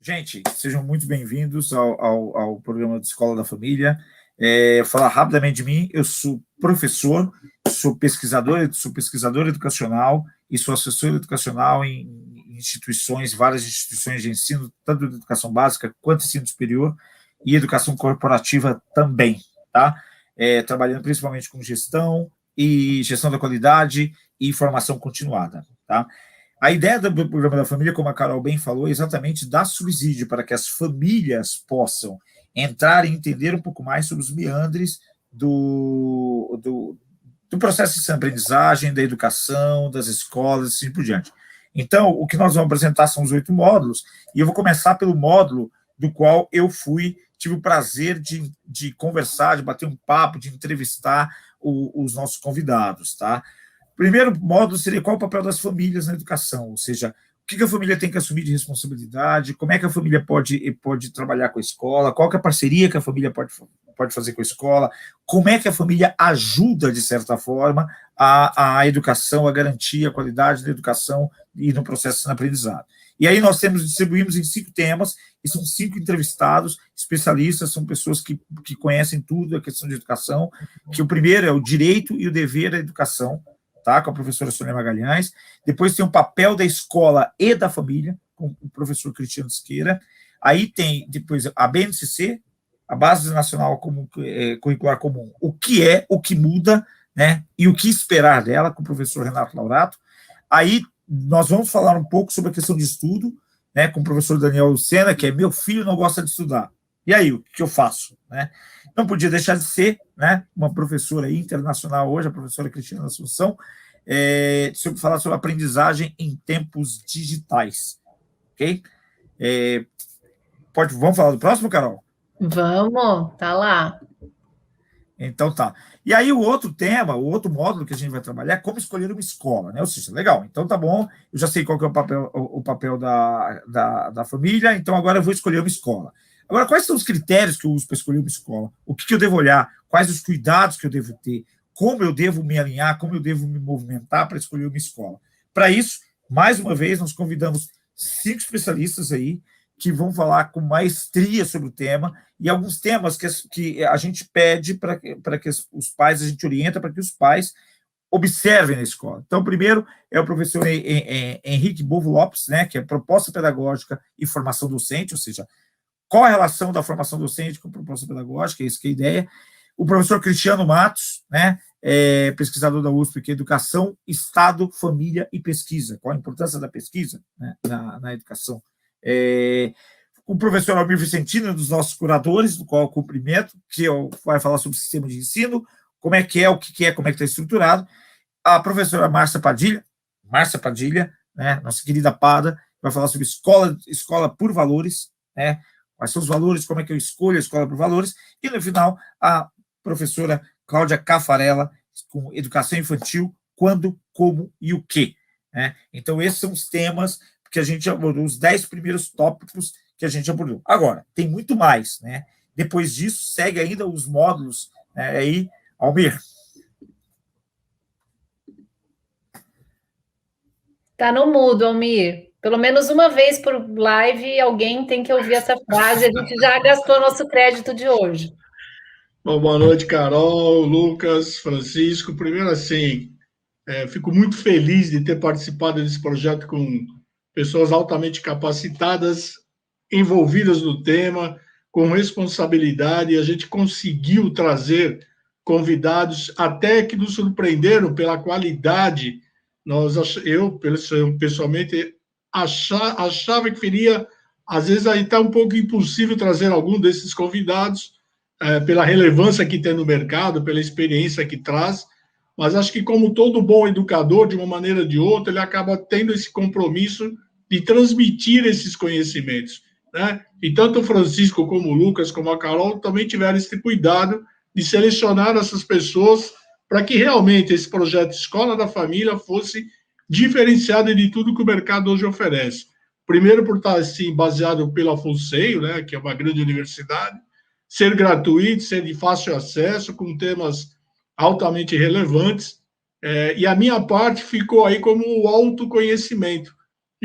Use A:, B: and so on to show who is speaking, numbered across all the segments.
A: Gente, sejam muito bem-vindos ao programa de Escola da Família. Vou falar rapidamente de mim. Eu sou professor, sou pesquisador educacional e sou assessor educacional em instituições, várias instituições de ensino, tanto de educação básica quanto ensino superior e educação corporativa também, tá? Trabalhando principalmente com gestão da qualidade e formação continuada, tá? A ideia do programa da família, como a Carol bem falou, é exatamente dar subsídio para que as famílias possam entrar e entender um pouco mais sobre os meandres do processo de aprendizagem, da educação, das escolas e assim por diante. Então, o que nós vamos apresentar são os 8 módulos, e eu vou começar pelo módulo do qual eu tive o prazer de conversar, de bater um papo, de entrevistar os nossos convidados, tá? O primeiro módulo seria qual o papel das famílias na educação, ou seja, o que a família tem que assumir de responsabilidade, como é que a família pode trabalhar com a escola, qual que é a parceria que a família pode fazer com a escola, como é que a família ajuda, de certa forma, a educação, a garantir a qualidade da educação e no processo de aprendizado. E aí nós distribuímos em 5 temas, e são 5 entrevistados, especialistas, são pessoas que conhecem tudo a questão de educação, que o primeiro é o direito e o dever à educação, tá? Com a professora Sônia Magalhães. Depois tem o papel da escola e da família, com o professor Cristiano Siqueira. Aí tem depois a BNCC, a Base Nacional Curricular Comum, o que muda, né? E o que esperar dela, com o professor Renato Laurato. Aí nós vamos falar um pouco sobre a questão de estudo, né? Com o professor Daniel Lucena, que é meu filho não gosta de estudar. E aí, o que eu faço? Né? Não podia deixar de ser, né, uma professora internacional hoje, a professora Cristina Assunção, falar sobre aprendizagem em tempos digitais. Ok? Vamos falar do próximo, Carol?
B: Vamos, tá lá.
A: Então tá. E aí o outro tema, o outro módulo que a gente vai trabalhar é como escolher uma escola, né? Ou seja, legal, então tá bom, eu já sei qual que é o papel da família, então agora eu vou escolher uma escola. Agora, quais são os critérios que eu uso para escolher uma escola? O que eu devo olhar? Quais os cuidados que eu devo ter? Como eu devo me alinhar? Como eu devo me movimentar para escolher uma escola? Para isso, mais uma vez, nós convidamos 5 especialistas aí que vão falar com maestria sobre o tema, e alguns temas que a gente pede para que os pais, a gente orienta para que os pais observem na escola. Então, primeiro é o professor Henrique Bovo Lopes, né, que é proposta pedagógica e formação docente, ou seja, qual a relação da formação docente com a proposta pedagógica, isso que é a ideia. O professor Cristiano Matos, né, pesquisador da USP, que é Educação, Estado, Família e Pesquisa. Qual a importância da pesquisa, né, na educação? O professor Almir Vicentino, um dos nossos curadores, do qual eu cumprimento, que vai falar sobre o sistema de ensino, como é que é, o que é, como é que está estruturado. A professora Márcia Padilha, né, nossa querida Pada, vai falar sobre escola por valores, né, quais são os valores, como é que eu escolho a escola por valores, e no final a professora Cláudia Cafarella, com educação infantil, quando, como e o quê. Né? Então, esses são os temas que a gente abordou, os 10 primeiros tópicos que a gente abordou. Agora, tem muito mais, né? Depois disso, segue ainda os módulos, né? Aí, Almir.
B: Tá no mudo, Almir. Pelo menos uma vez por live, alguém tem que ouvir essa frase. A gente já gastou nosso crédito de hoje.
C: Bom, boa noite, Carol, Lucas, Francisco. Primeiro, assim, fico muito feliz de ter participado desse projeto com pessoas altamente capacitadas, envolvidas no tema, com responsabilidade. E a gente conseguiu trazer convidados até que nos surpreenderam pela qualidade. Eu pessoalmente, achava que seria, às vezes, aí está um pouco impossível trazer algum desses convidados, pela relevância que tem no mercado, pela experiência que traz, mas acho que, como todo bom educador, de uma maneira ou de outra, ele acaba tendo esse compromisso de transmitir esses conhecimentos. Né? E tanto o Francisco, como o Lucas, como a Carol, também tiveram esse cuidado de selecionar essas pessoas para que realmente esse projeto Escola da Família fosse diferenciado de tudo que o mercado hoje oferece. Primeiro, por estar assim, baseado pela FUNSEIO, né, que é uma grande universidade, ser gratuito, ser de fácil acesso, com temas altamente relevantes, e a minha parte ficou aí como o autoconhecimento.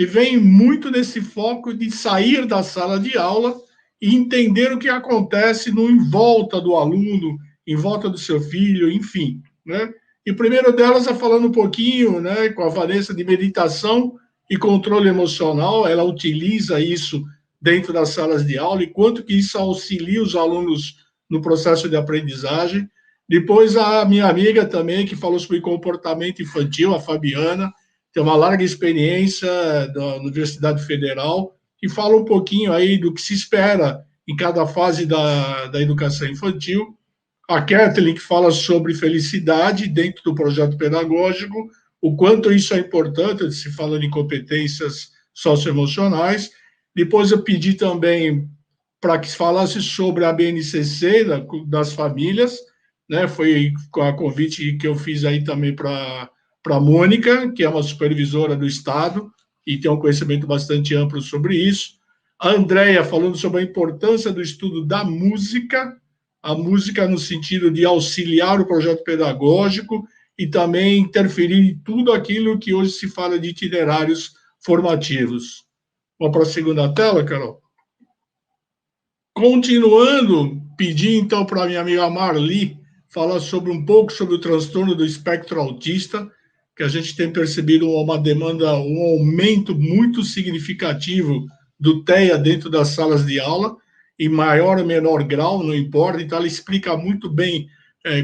C: ele vem muito nesse foco de sair da sala de aula e entender o que acontece em volta do aluno, em volta do seu filho, enfim, né? E o primeiro delas é falando um pouquinho, né, com a Vanessa, de meditação e controle emocional. Ela utiliza isso dentro das salas de aula e quanto que isso auxilia os alunos no processo de aprendizagem. Depois, a minha amiga também, que falou sobre comportamento infantil, a Fabiana, tem uma larga experiência da Universidade Federal, e fala um pouquinho aí do que se espera em cada fase da educação infantil. A Kathleen, que fala sobre felicidade dentro do projeto pedagógico, o quanto isso é importante, se falando em competências socioemocionais. Depois eu pedi também para que se falasse sobre a BNCC das famílias, né? Foi com a convite que eu fiz aí também para a Mônica, que é uma supervisora do Estado, e tem um conhecimento bastante amplo sobre isso. A Andréia falando sobre a importância do estudo da música, a música no sentido de auxiliar o projeto pedagógico e também interferir em tudo aquilo que hoje se fala de itinerários formativos. Vamos para a segunda tela, Carol? Continuando, pedi então para a minha amiga Marli falar um pouco sobre o transtorno do espectro autista, que a gente tem percebido uma demanda, um aumento muito significativo do TEA dentro das salas de aula, em maior ou menor grau, não importa. Então, ela explica muito bem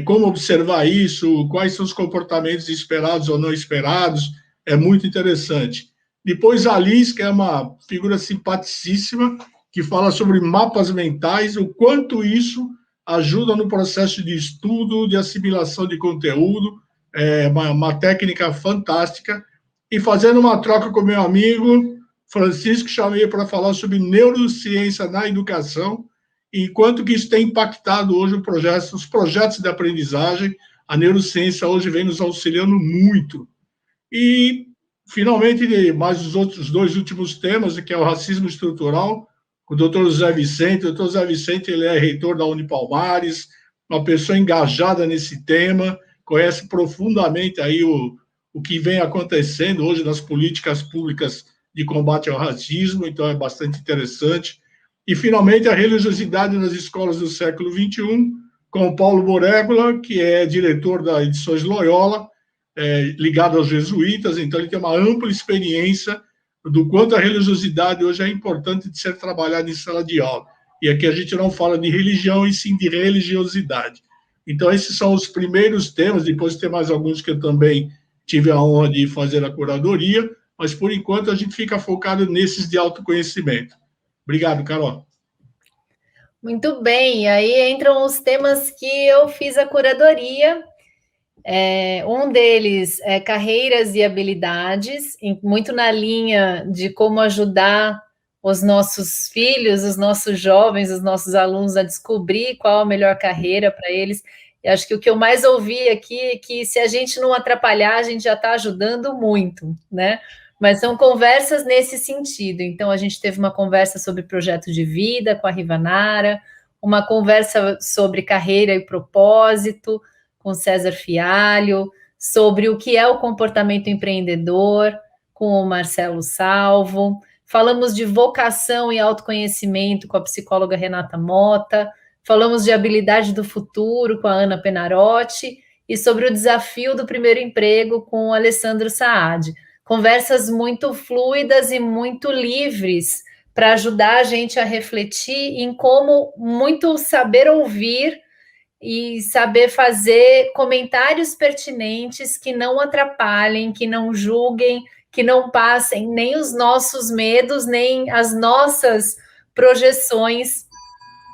C: como observar isso, quais são os comportamentos esperados ou não esperados, é muito interessante. Depois, a Liz, que é uma figura simpaticíssima, que fala sobre mapas mentais, o quanto isso ajuda no processo de estudo, de assimilação de conteúdo, é uma técnica fantástica. E fazendo uma troca com meu amigo Francisco, chamei para falar sobre neurociência na educação e quanto que isso tem impactado hoje os projetos de aprendizagem. A neurociência hoje vem nos auxiliando muito. E, finalmente, mais os dois últimos temas, que é o racismo estrutural, o doutor José Vicente. O doutor José Vicente, ele é reitor da Unipalmares, uma pessoa engajada nesse tema, conhece profundamente aí o que vem acontecendo hoje nas políticas públicas de combate ao racismo, então é bastante interessante. E, finalmente, a religiosidade nas escolas do século XXI, com o Paulo Borégula, que é diretor da Edições Loyola, ligado aos jesuítas, então ele tem uma ampla experiência do quanto a religiosidade hoje é importante de ser trabalhada em sala de aula. E aqui a gente não fala de religião, e sim de religiosidade. Então, esses são os primeiros temas, depois tem mais alguns que eu também tive a honra de fazer a curadoria, mas, por enquanto, a gente fica focado nesses de autoconhecimento. Obrigado, Carol.
B: Muito bem, e aí entram os temas que eu fiz a curadoria. Um deles é carreiras e habilidades, muito na linha de como ajudar os nossos filhos, os nossos jovens, os nossos alunos a descobrir qual a melhor carreira para eles. E acho que o que eu mais ouvi aqui é que se a gente não atrapalhar, a gente já está ajudando muito, né? Mas são conversas nesse sentido. Então, a gente teve uma conversa sobre projeto de vida com a Rivanara, uma conversa sobre carreira e propósito com César Fialho, sobre o que é o comportamento empreendedor com o Marcelo Salvo. Falamos de vocação e autoconhecimento com a psicóloga Renata Mota. Falamos de habilidade do futuro com a Ana Penarotti e sobre o desafio do primeiro emprego com o Alessandro Saad. Conversas muito fluidas e muito livres para ajudar a gente a refletir em como muito saber ouvir e saber fazer comentários pertinentes que não atrapalhem, que não julguem, que não passem nem os nossos medos, nem as nossas projeções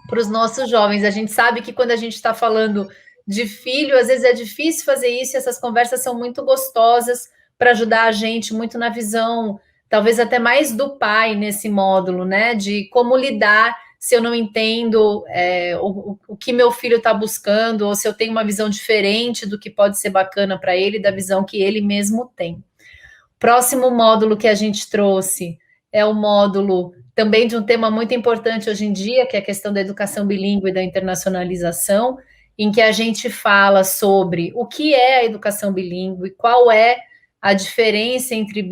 B: para os nossos jovens. A gente sabe que quando a gente está falando de filho, às vezes é difícil fazer isso, e essas conversas são muito gostosas para ajudar a gente muito na visão, talvez até mais do pai nesse módulo, né? De como lidar se eu não entendo o que meu filho está buscando, ou se eu tenho uma visão diferente do que pode ser bacana para ele, da visão que ele mesmo tem. Próximo módulo que a gente trouxe é o módulo também de um tema muito importante hoje em dia, que é a questão da educação bilíngue e da internacionalização, em que a gente fala sobre o que é a educação bilíngue, qual é a diferença entre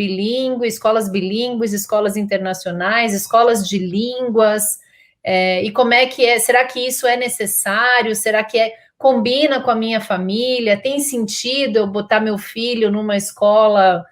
B: escolas bilíngues, escolas internacionais, escolas de línguas, e como é que é? Será que isso é necessário? Será que combina com a minha família? Tem sentido eu botar meu filho numa escola,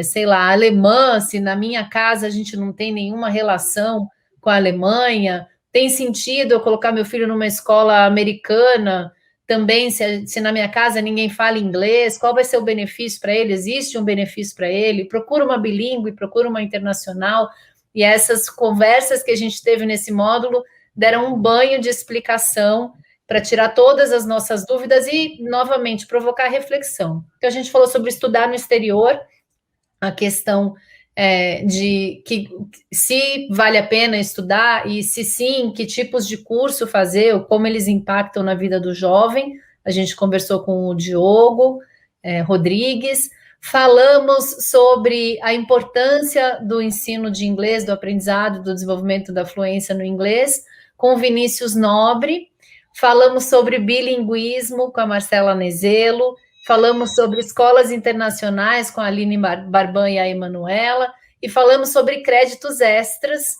B: sei lá, alemã, se na minha casa a gente não tem nenhuma relação com a Alemanha? Tem sentido eu colocar meu filho numa escola americana também, se na minha casa ninguém fala inglês? Qual vai ser o benefício para ele? Existe um benefício para ele? Procura uma bilíngue, procura uma internacional. E essas conversas que a gente teve nesse módulo deram um banho de explicação para tirar todas as nossas dúvidas e, novamente, provocar reflexão. Então, a gente falou sobre estudar no exterior, a questão de que se vale a pena estudar e, se sim, que tipos de curso fazer, ou como eles impactam na vida do jovem. A gente conversou com o Diogo Rodrigues, falamos sobre a importância do ensino de inglês, do aprendizado, do desenvolvimento da fluência no inglês, com o Vinícius Nobre, falamos sobre bilinguismo com a Marcela Nezelo, falamos sobre escolas internacionais com a Aline Barban e a Emanuela, e falamos sobre créditos extras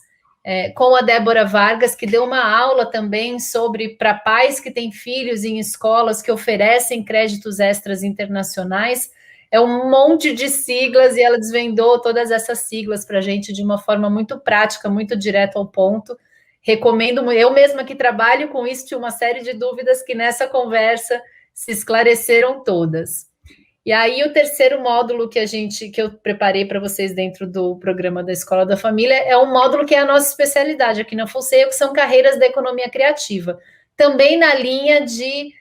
B: com a Débora Vargas, que deu uma aula também sobre para pais que têm filhos em escolas que oferecem créditos extras internacionais. É um monte de siglas e ela desvendou todas essas siglas para a gente de uma forma muito prática, muito direta ao ponto. Recomendo, eu mesma que trabalho com isso, tinha uma série de dúvidas que nessa conversa se esclareceram todas. E aí o terceiro módulo que eu preparei para vocês dentro do programa da Escola da Família é um módulo que é a nossa especialidade aqui na FUNSEIO, que são carreiras da economia criativa. Também na linha de,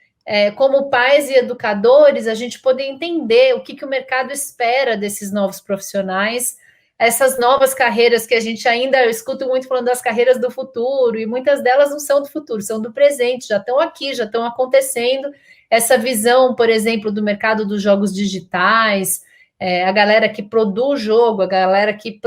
B: como pais e educadores, a gente poder entender o que o mercado espera desses novos profissionais, essas novas carreiras que a gente ainda escuta muito falando das carreiras do futuro, e muitas delas não são do futuro, são do presente, já estão aqui, já estão acontecendo. Essa visão, por exemplo, do mercado dos jogos digitais, a galera que produz jogo, a galera que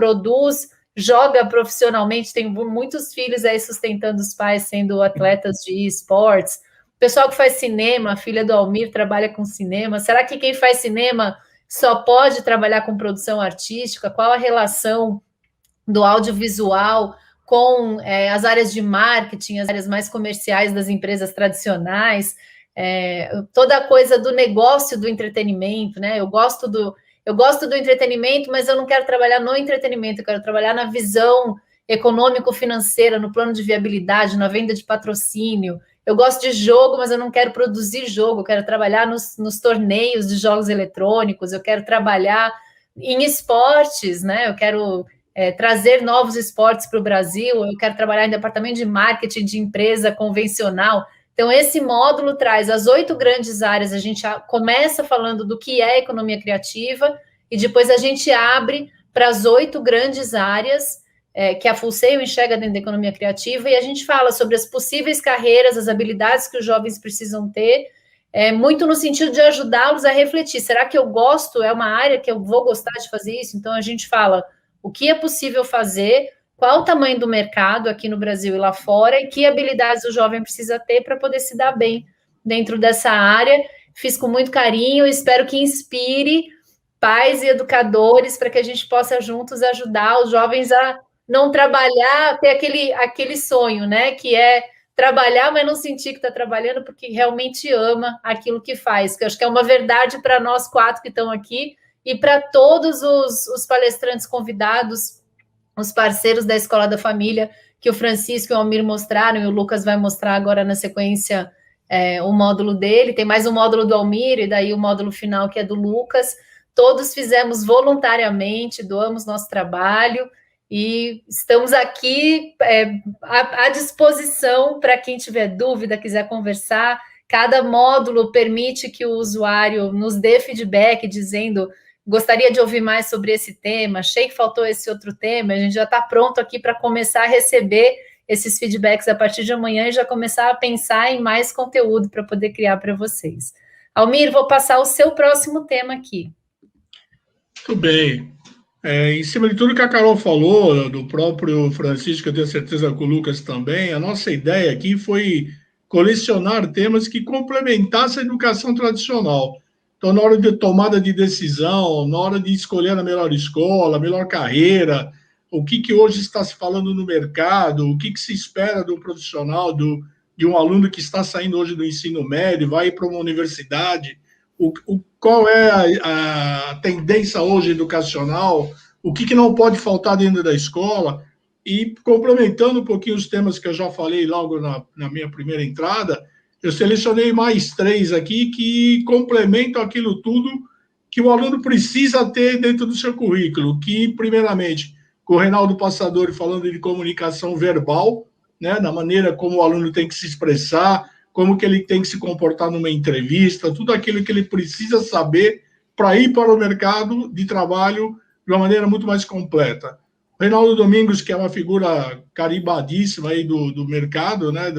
B: joga profissionalmente, tem muitos filhos aí sustentando os pais, sendo atletas de esportes. O pessoal que faz cinema, a filha do Almir trabalha com cinema. Será que quem faz cinema só pode trabalhar com produção artística? Qual a relação do audiovisual com as áreas de marketing, as áreas mais comerciais das empresas tradicionais? Toda a coisa do negócio do entretenimento, né? Eu gosto do entretenimento, mas eu não quero trabalhar no entretenimento, eu quero trabalhar na visão econômico-financeira, no plano de viabilidade, na venda de patrocínio. Eu gosto de jogo, mas eu não quero produzir jogo, eu quero trabalhar nos torneios de jogos eletrônicos, eu quero trabalhar em esportes, né? Eu quero trazer novos esportes para o Brasil, eu quero trabalhar em departamento de marketing de empresa convencional. Então, esse módulo traz as 8 grandes áreas. A gente começa falando do que é economia criativa e depois a gente abre para as 8 grandes áreas que a FUNSEIO enxerga dentro da economia criativa, e a gente fala sobre as possíveis carreiras, as habilidades que os jovens precisam ter, muito no sentido de ajudá-los a refletir. Será que eu gosto? É uma área que eu vou gostar de fazer isso? Então, a gente fala o que é possível fazer, qual o tamanho do mercado aqui no Brasil e lá fora, e que habilidades o jovem precisa ter para poder se dar bem dentro dessa área. Fiz com muito carinho, espero que inspire pais e educadores para que a gente possa juntos ajudar os jovens a não trabalhar, ter aquele sonho, né, que é trabalhar, mas não sentir que está trabalhando, porque realmente ama aquilo que faz, que eu acho que é uma verdade para nós 4 que estão aqui, e para todos os palestrantes convidados, os parceiros da Escola da Família, que o Francisco e o Almir mostraram, e o Lucas vai mostrar agora na sequência o módulo dele, tem mais um módulo do Almir, e daí o módulo final que é do Lucas. Todos fizemos voluntariamente, doamos nosso trabalho, e estamos aqui à disposição para quem tiver dúvida, quiser conversar. Cada módulo permite que o usuário nos dê feedback, dizendo: gostaria de ouvir mais sobre esse tema, achei que faltou esse outro tema. A gente já está pronto aqui para começar a receber esses feedbacks a partir de amanhã e já começar a pensar em mais conteúdo para poder criar para vocês. Almir, vou passar o seu próximo tema aqui.
C: Muito bem. Em cima de tudo que a Carol falou, do próprio Francisco, eu tenho certeza que o Lucas também, a nossa ideia aqui foi colecionar temas que complementassem a educação tradicional. Então, na hora de tomada de decisão, na hora de escolher a melhor escola, a melhor carreira, o que hoje está se falando no mercado, o que se espera do profissional, de um aluno que está saindo hoje do ensino médio, vai para uma universidade, qual é a tendência hoje educacional, o que não pode faltar dentro da escola, e complementando um pouquinho os temas que eu já falei logo na minha primeira entrada, eu selecionei mais 3 aqui que complementam aquilo tudo que o aluno precisa ter dentro do seu currículo, que, primeiramente, com o Reinaldo Passadori falando de comunicação verbal, né, na maneira como o aluno tem que se expressar, como que ele tem que se comportar numa entrevista, tudo aquilo que ele precisa saber para ir para o mercado de trabalho de uma maneira muito mais completa. Reinaldo Domingos, que é uma figura carimbadíssima aí do mercado, né,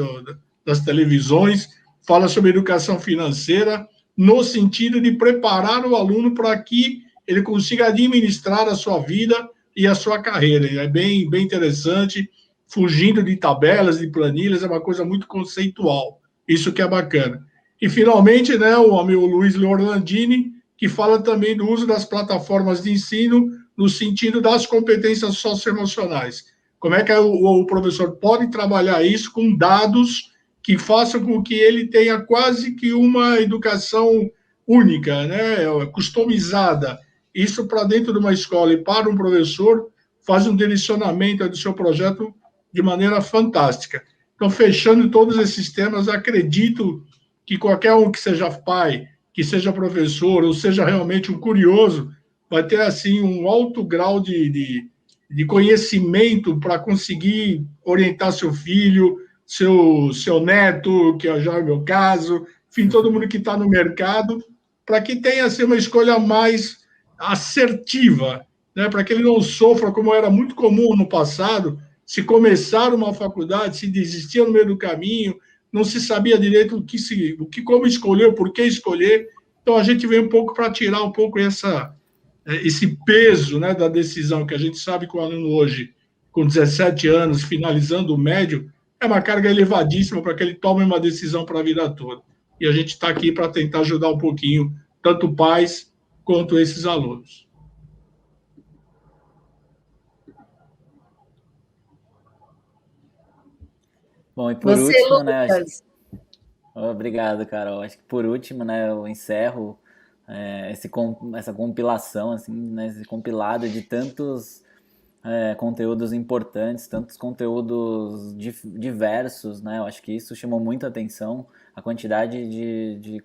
C: das televisões, fala sobre educação financeira no sentido de preparar o aluno para que ele consiga administrar a sua vida e a sua carreira. É bem interessante, fugindo de tabelas, de planilhas, é uma coisa muito conceitual. Isso que é bacana. E, finalmente, né, o amigo Luiz Orlandini, que fala também do uso das plataformas de ensino no sentido das competências socioemocionais. Como é que o professor pode trabalhar isso com dados que façam com que ele tenha quase que uma educação única, né, customizada. Isso para dentro de uma escola e para um professor faz um direcionamento do seu projeto de maneira fantástica. Então, fechando todos esses temas, acredito que qualquer um que seja pai, que seja professor, ou seja realmente um curioso, vai ter, assim, um alto grau de conhecimento para conseguir orientar seu filho, seu neto, que já é o meu caso, enfim, todo mundo que está no mercado, para que tenha, assim, uma escolha mais assertiva, né? Para que ele não sofra, como era muito comum no passado, se começar uma faculdade, se desistia no meio do caminho, não se sabia direito como escolher, por que escolher. Então, a gente veio um pouco para tirar um pouco esse peso, né, da decisão, que a gente sabe que o aluno hoje, com 17 anos, finalizando o médio, é uma carga elevadíssima para que ele tome uma decisão para a vida toda. E a gente está aqui para tentar ajudar um pouquinho, tanto pais quanto esses alunos.
D: Bom, e por último, né?
B: Lucas.
D: Obrigado, Carol. Acho que por último, né, eu encerro essa compilação, assim, né, esse compilado de tantos conteúdos importantes, tantos conteúdos diversos, né? Eu acho que isso chamou muita atenção, a quantidade de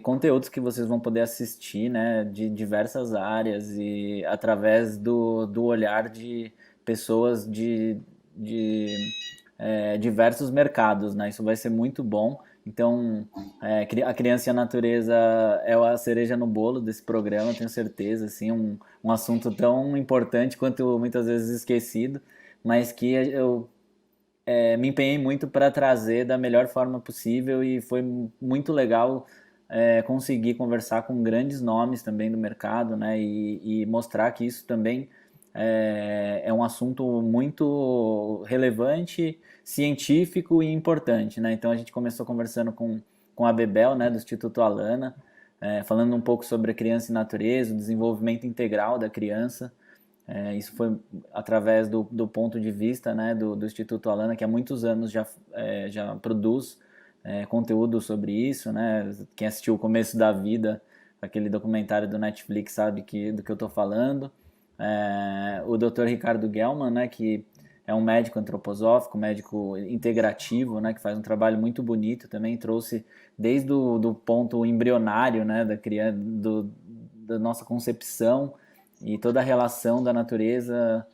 D: conteúdos que vocês vão poder assistir, né, de diversas áreas e através do olhar de pessoas de diversos mercados, né? Isso vai ser muito bom. Então, a criança e a natureza é a cereja no bolo desse programa, tenho certeza, assim, um assunto tão importante quanto muitas vezes esquecido, mas que eu me empenhei muito para trazer da melhor forma possível e foi muito legal conseguir conversar com grandes nomes também do mercado, né, e mostrar que isso também é um assunto muito relevante, científico e importante, né? Então a gente começou conversando com a Bebel, né, do Instituto Alana, falando um pouco sobre a criança e natureza, o desenvolvimento integral da criança. Isso foi através do ponto de vista, né, do Instituto Alana, que há muitos anos já produz conteúdo sobre isso, né? Quem assistiu O Começo da Vida, aquele documentário do Netflix, sabe do que eu estou falando. O Dr. Ricardo Gelman, né, que é um médico antroposófico, médico integrativo, né, que faz um trabalho muito bonito também, trouxe desde do ponto embrionário, né, da criança, da nossa concepção e toda a relação da natureza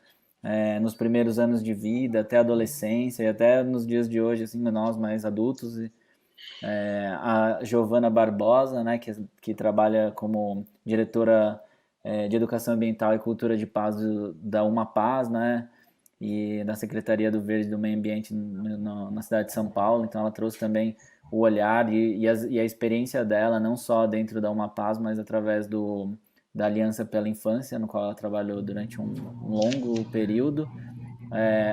D: nos primeiros anos de vida, até a adolescência e até nos dias de hoje, assim, nós mais adultos. A Giovana Barbosa, né, que trabalha como diretora de Educação Ambiental e Cultura de Paz da Uma Paz, né, e da Secretaria do Verde e do Meio Ambiente na cidade de São Paulo. Então ela trouxe também o olhar e a experiência dela, não só dentro da Uma Paz, mas através da Aliança pela Infância, no qual ela trabalhou durante um longo período.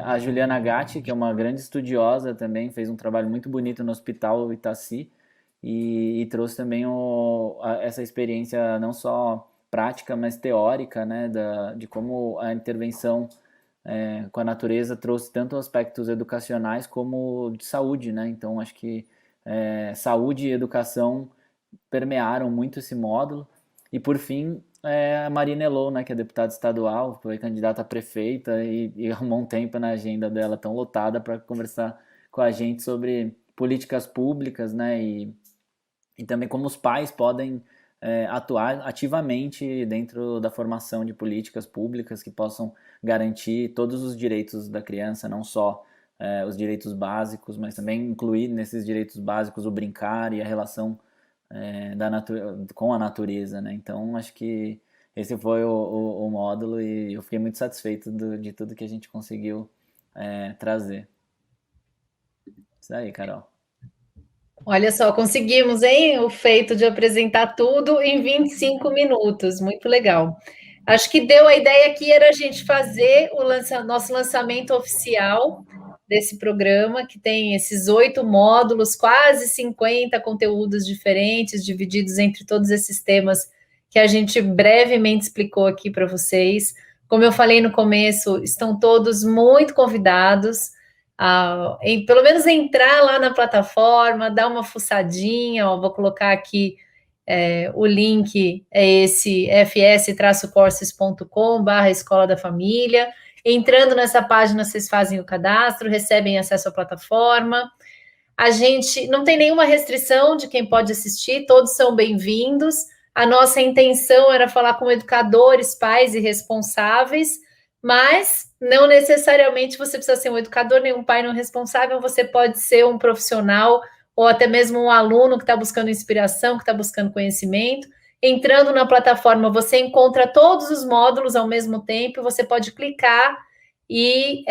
D: A Juliana Gatti, que é uma grande estudiosa também, fez um trabalho muito bonito no Hospital Itaci, e trouxe também essa experiência não só prática, mas teórica, né, de como a intervenção com a natureza trouxe tanto aspectos educacionais como de saúde, né? Então, acho que saúde e educação permearam muito esse módulo. E, por fim, a Marina Elô, né, que é deputada estadual, foi candidata a prefeita e arrumou um tempo na agenda dela tão lotada para conversar com a gente sobre políticas públicas, né, e também como os pais podem atuar ativamente dentro da formação de políticas públicas que possam garantir todos os direitos da criança, não só os direitos básicos, mas também incluir nesses direitos básicos o brincar e a relação com a natureza, né? Então, acho que esse foi o módulo e eu fiquei muito satisfeito de tudo que a gente conseguiu trazer. Isso aí, Carol.
B: Olha só, conseguimos, hein? O feito de apresentar tudo em 25 minutos. Muito legal. Acho que deu a ideia aqui era a gente fazer o nosso lançamento oficial desse programa, que tem esses 8 módulos, quase 50 conteúdos diferentes, divididos entre todos esses temas que a gente brevemente explicou aqui para vocês. Como eu falei no começo, estão todos muito convidados pelo menos entrar lá na plataforma, dar uma fuçadinha, vou colocar aqui o link, é esse fs-courses.com/Escola da Família. Entrando nessa página, vocês fazem o cadastro, recebem acesso à plataforma. A gente não tem nenhuma restrição de quem pode assistir, todos são bem-vindos. A nossa intenção era falar com educadores, pais e responsáveis, mas não necessariamente você precisa ser um educador, nem um pai não responsável, você pode ser um profissional ou até mesmo um aluno que está buscando inspiração, que está buscando conhecimento. Entrando na plataforma, você encontra todos os módulos ao mesmo tempo, você pode clicar e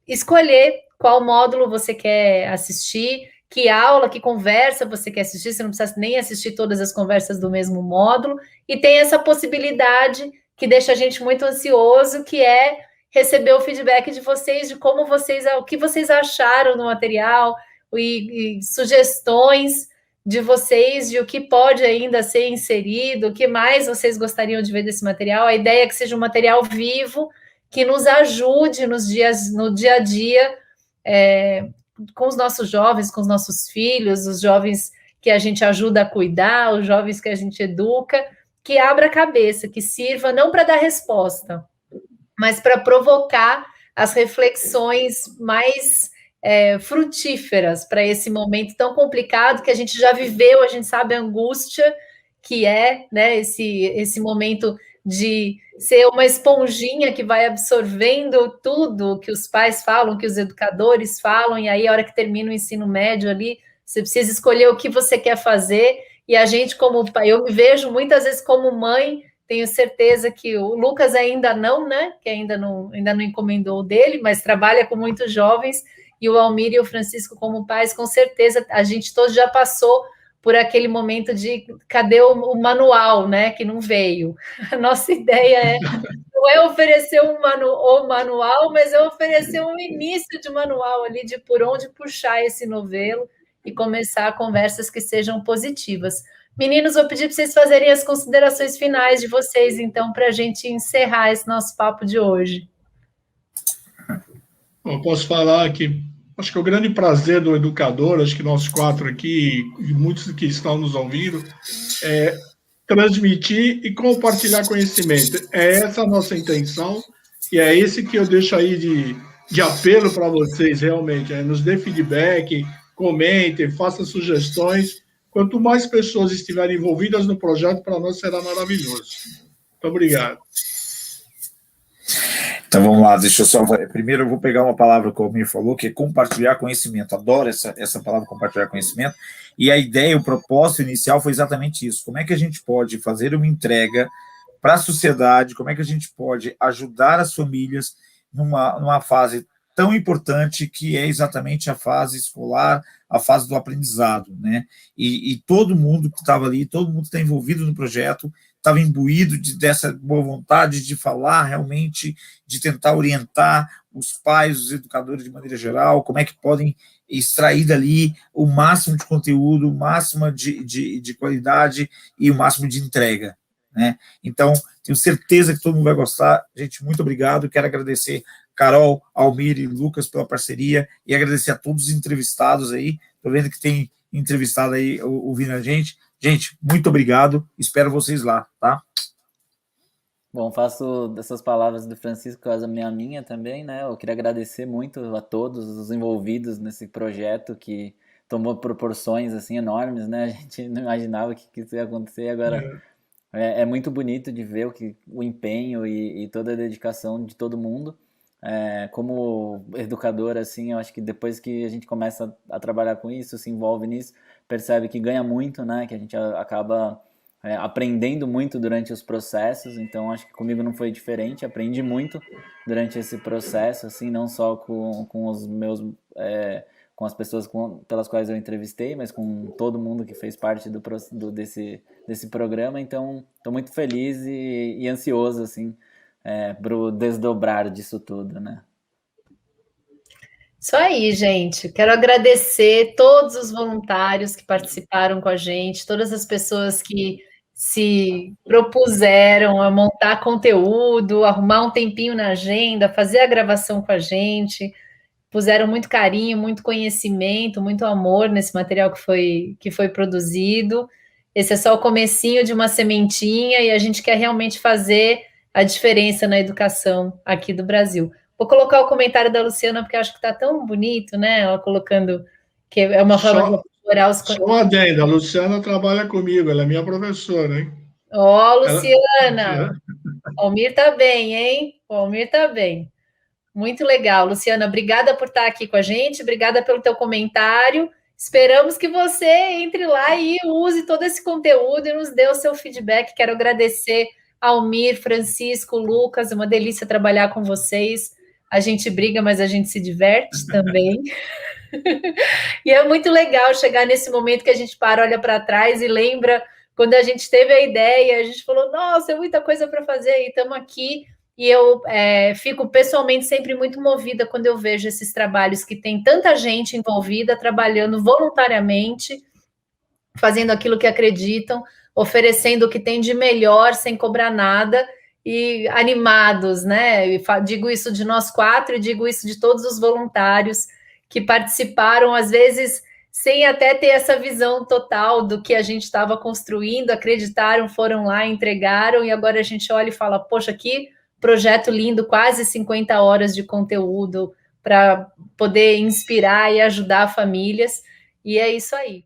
B: escolher qual módulo você quer assistir, que aula, que conversa você quer assistir, você não precisa nem assistir todas as conversas do mesmo módulo, e tem essa possibilidade que deixa a gente muito ansioso, que é receber o feedback de vocês, de como o que vocês acharam no material, e sugestões de vocês, de o que pode ainda ser inserido, o que mais vocês gostariam de ver desse material. A ideia é que seja um material vivo, que nos ajude no dia a dia, com os nossos jovens, com os nossos filhos, os jovens que a gente ajuda a cuidar, os jovens que a gente educa, que abra a cabeça, que sirva não para dar resposta, mas para provocar as reflexões mais frutíferas para esse momento tão complicado que a gente já viveu, a gente sabe a angústia que é, né, esse momento de ser uma esponjinha que vai absorvendo tudo que os pais falam, que os educadores falam, e aí a hora que termina o ensino médio ali, você precisa escolher o que você quer fazer, e a gente como pai, eu me vejo muitas vezes como mãe, tenho certeza que o Lucas ainda não, né, que ainda não encomendou o dele, mas trabalha com muitos jovens, e o Almir e o Francisco como pais, com certeza, a gente todos já passou por aquele momento de cadê o manual, né, que não veio. A nossa ideia não é oferecer o manual, mas é oferecer um início de manual ali, de por onde puxar esse novelo e começar conversas que sejam positivas. Meninos, vou pedir para vocês fazerem as considerações finais de vocês, então, para a gente encerrar esse nosso papo de hoje.
C: Eu posso falar que acho que o grande prazer do educador, acho que nós 4 aqui, e muitos que estão nos ouvindo, é transmitir e compartilhar conhecimento. É essa a nossa intenção, e é esse que eu deixo aí de apelo para vocês, realmente. Nos dê feedback, comentem, façam sugestões. Quanto mais pessoas estiverem envolvidas no projeto, para nós será maravilhoso. Muito obrigado.
A: Então vamos lá, deixa eu só. Primeiro eu vou pegar uma palavra que o Almir falou, que é compartilhar conhecimento. Adoro essa palavra, compartilhar conhecimento. E a ideia, o propósito inicial foi exatamente isso. Como é que a gente pode fazer uma entrega para a sociedade? Como é que a gente pode ajudar as famílias numa fase tão importante que é exatamente a fase escolar, a fase do aprendizado, né? E todo mundo que estava ali, todo mundo que está envolvido no projeto, estava imbuído dessa boa vontade de falar realmente, de tentar orientar os pais, os educadores de maneira geral, como é que podem extrair dali o máximo de conteúdo, o máximo de qualidade e o máximo de entrega, né? Então, tenho certeza que todo mundo vai gostar. Gente, muito obrigado. Quero agradecer Carol, Almir e Lucas pela parceria e agradecer a todos os entrevistados aí. Estou vendo que tem entrevistado aí ouvindo a gente. Gente, muito obrigado. Espero vocês lá, tá?
D: Bom, faço dessas palavras do Francisco a minha também, né? Eu queria agradecer muito a todos os envolvidos nesse projeto que tomou proporções assim enormes, né? A gente não imaginava que isso ia acontecer. Agora é muito bonito de ver o empenho e toda a dedicação de todo mundo. Como educador, assim, eu acho que depois que a gente começa a trabalhar com isso, se envolve nisso, percebe que ganha muito, né? Que a gente acaba aprendendo muito durante os processos. Então acho que comigo não foi diferente, aprendi muito durante esse processo, assim, não só com os meus com as pessoas pelas quais eu entrevistei, mas com todo mundo que fez parte desse programa. Então estou muito feliz e ansioso, assim, pro desdobrar disso tudo, né?
B: Isso aí, gente. Quero agradecer todos os voluntários que participaram com a gente, todas as pessoas que se propuseram a montar conteúdo, arrumar um tempinho na agenda, fazer a gravação com a gente, puseram muito carinho, muito conhecimento, muito amor nesse material que foi produzido. Esse é só o comecinho de uma sementinha e a gente quer realmente fazer a diferença na educação aqui do Brasil. Vou colocar o comentário da Luciana, porque eu acho que está tão bonito, né? Ela colocando que é uma forma de explorar os...
C: Só uma adenda, a Luciana trabalha comigo, ela é minha professora, hein?
B: Ó, Luciana! O Almir tá bem, hein? O Almir tá bem. Muito legal, Luciana. Obrigada por estar aqui com a gente, obrigada pelo teu comentário. Esperamos que você entre lá e use todo esse conteúdo e nos dê o seu feedback. Quero agradecer Almir, Francisco, Lucas, uma delícia trabalhar com vocês. A gente briga, mas a gente se diverte também. E é muito legal chegar nesse momento que a gente para, olha para trás e lembra quando a gente teve a ideia, a gente falou, nossa, é muita coisa para fazer e estamos aqui. E eu fico pessoalmente sempre muito movida quando eu vejo esses trabalhos que tem tanta gente envolvida, trabalhando voluntariamente, fazendo aquilo que acreditam, oferecendo o que tem de melhor, sem cobrar nada, e animados, né? Digo isso de nós quatro e digo isso de todos os voluntários que participaram, às vezes, sem até ter essa visão total do que a gente estava construindo, acreditaram, foram lá, entregaram, e agora a gente olha e fala, poxa, que projeto lindo, quase 50 horas de conteúdo para poder inspirar e ajudar famílias, e é isso aí.